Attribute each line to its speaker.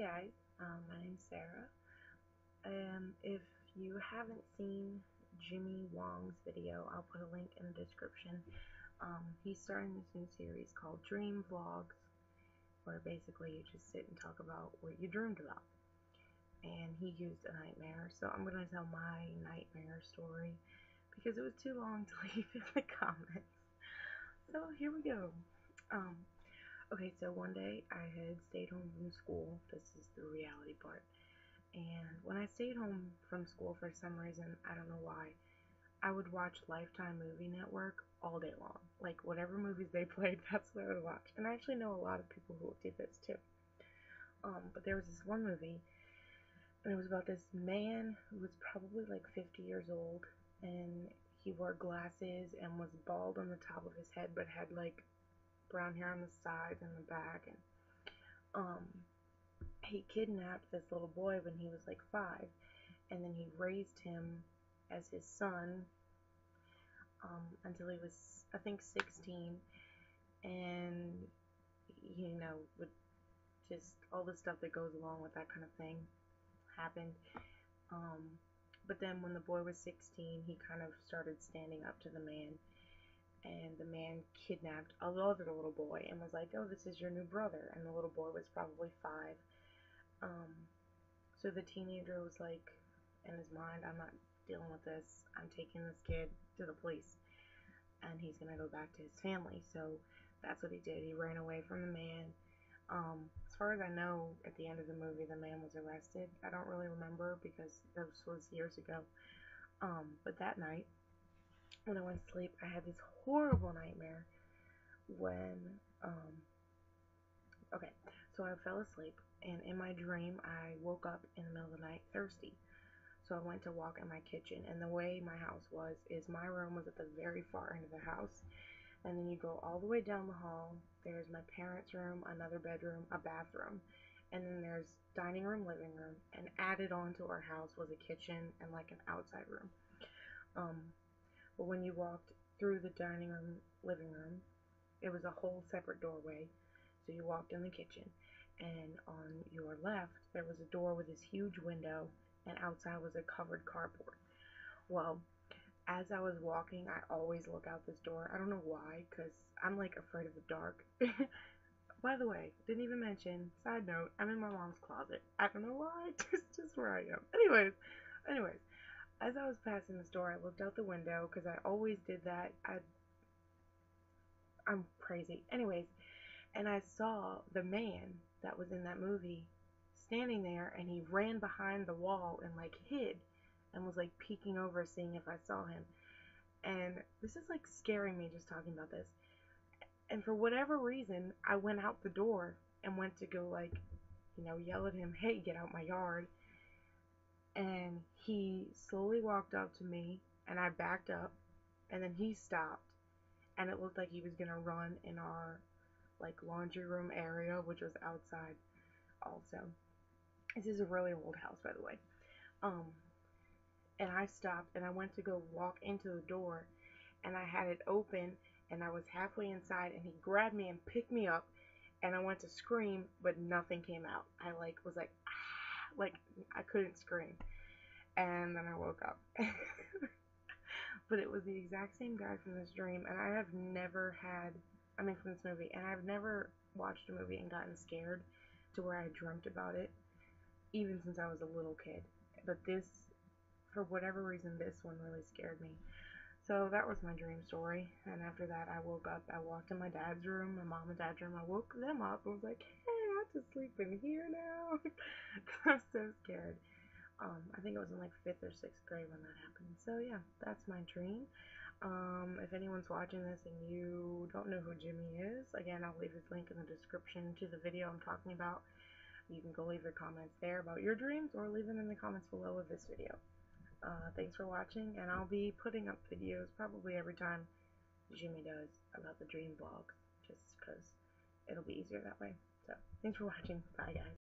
Speaker 1: guys, my name's Sarah. If you haven't seen Jimmy Wong's video, I'll put a link in the description. He's starting this new series called Dream Vlogs, where basically you just sit and talk about what you dreamed about. And he used a nightmare, so I'm going to tell my nightmare story because it was too long to leave in the comments. So here we go. Um, okay, so one day I had stayed home from school. This is the reality part. And when I stayed home from school for some reason, I don't know why, I would watch Lifetime Movie Network all day long. Like, whatever movies they played, that's what I would watch. And I actually know a lot of people who did this too. But there was this one movie, and it was about this man who was probably like 50 years old, and he wore glasses and was bald on the top of his head, but had like brown hair on the sides and the back. And um, he kidnapped this little boy when he was like 5, and then he raised him as his son until he was, I think, 16, and with just all the stuff that goes along with that kind of thing happened. But then when the boy was 16, he kind of started standing up to the man, and the man kidnapped a other little boy and was like, "Oh, this is your new brother," and the little boy was probably 5. So the teenager was like, in his mind, "I'm not dealing with this. I'm taking this kid to the police, and he's gonna go back to his family." So that's what he did. He ran away from the man. As far as I know, at the end of the movie, the man was arrested. I don't really remember because this was years ago. But that night, when I went to sleep, I had this horrible nightmare when, okay, so I fell asleep, and in my dream, I woke up in the middle of the night thirsty. So I went to walk in my kitchen, and the way my house was is my room was at the very far end of the house, and then you go all the way down the hall. There's my parents' room, another bedroom, a bathroom, and then there's dining room, living room, and added on to our house was a kitchen and like an outside room. Um, but when you walked through the dining room, living room, it was a whole separate doorway. So you walked in the kitchen, and on your left there was a door with this huge window, and outside was a covered cardboard. Well, as I was walking, I always look out this door. I don't know why, because I'm like afraid of the dark. By the way, didn't even mention, side note, I'm in my mom's closet. I don't know why, just where I am. Anyways, as I was passing this door, I looked out the window, because I always did that. I'm crazy. Anyways, and I saw the man that was in that movie standing there, and he ran behind the wall and like hid and was like peeking over seeing if I saw him. And this is like scaring me just talking about this. And for whatever reason, I went out the door and went to go like, yell at him, "Hey, get out my yard." And he slowly walked up to me, and I backed up, and then he stopped, and it looked like he was gonna run in our like laundry room area, which was outside also. This is a really old house, by the way. Um, and I stopped, and I went to go walk into the door, and I had it open, and I was halfway inside, and he grabbed me and picked me up, and I went to scream, but nothing came out. I like was like, ah, like I couldn't scream, and then I woke up. But it was the exact same guy from this dream, and I have never had, I mean, from this movie, and I've never watched a movie and gotten scared to where I dreamt about it, even since I was a little kid. But this, for whatever reason, this one really scared me. So that was my dream story, and after that I woke up, I walked in my dad's room, my mom and dad's room, I woke them up, I was like, "Hey, I have to sleep in here now." I was so scared. I think it was in like 5th or 6th grade when that happened. So yeah, that's my dream. If anyone's watching this and you don't know who Jimmy is, again, I'll leave his link in the description to the video I'm talking about. You can go leave your comments there about your dreams, or leave them in the comments below of this video. Thanks for watching, and I'll be putting up videos probably every time Jimmy does about the dream vlogs, just because it'll be easier that way. So, thanks for watching. Bye, guys.